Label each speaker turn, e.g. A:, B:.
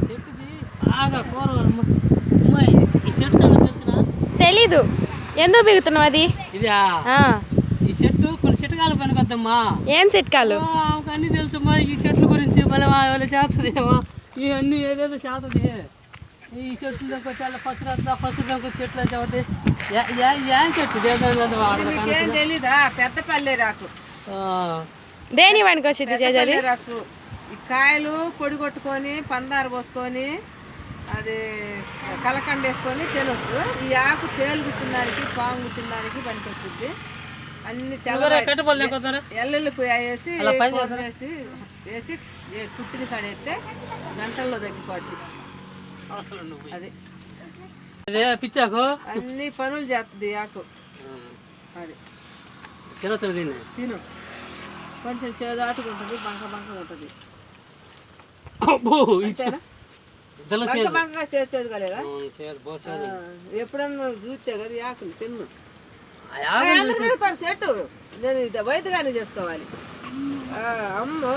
A: చెట్టుది బాగా కూర అమ్మాయి ఈ చెట్టు సంగతి తెలిసిన
B: తెలీదు. ఎందుకు బిగుతున్నావు అది?
A: ఇదా
B: ఆ.
A: ఈ చెట్టు కొన్ని చిట్కాలు పనికొద్దమ్మా.
B: ఏం చిట్కాలు?
A: ఆమెకు అన్నీ తెలుసమ్మా ఈ చెట్ల గురించి భలే చేస్తుంది ఏమో ఇవన్నీ ఏదేదో చేస్తుంది. ఈ చెట్లు దగ్గర చాలా పసురు దగ్గర చెట్లు అయితే అవుతాయి. ఏం చెట్టు
C: ఏం తెలీదా? పెద్ద పల్లె రాకు.
B: దేని వానికి వచ్చింది చేయాలి?
C: రాకు ఈ కాయలు పొడి కొట్టుకొని పందారు పోసుకొని అది కలకండ వేసుకొని తినొచ్చు. ఈ ఆకు తేలు కుట్టిందానికి పాము కుట్టిందానికి పనికి వచ్చింది. అన్ని ఎల్లెల్లి వేసి వేసి కుట్టిన కడేస్తే గంటల్లో తగ్గిపోద్ది. అది
A: పిచ్చాకు
C: అన్ని పనులు చేస్తుంది ఆకు. అది తిను. కొంచెం చేదాటుకుంటుంది, బంక ఉంటుంది. బంకగా చేసేది కలేదా? ఎప్పుడన్నా చూస్తే కదా ఈ ఆకులు తిన్ను. చెట్టు నేను వైద్యగానే చేసుకోవాలి. అమ్మో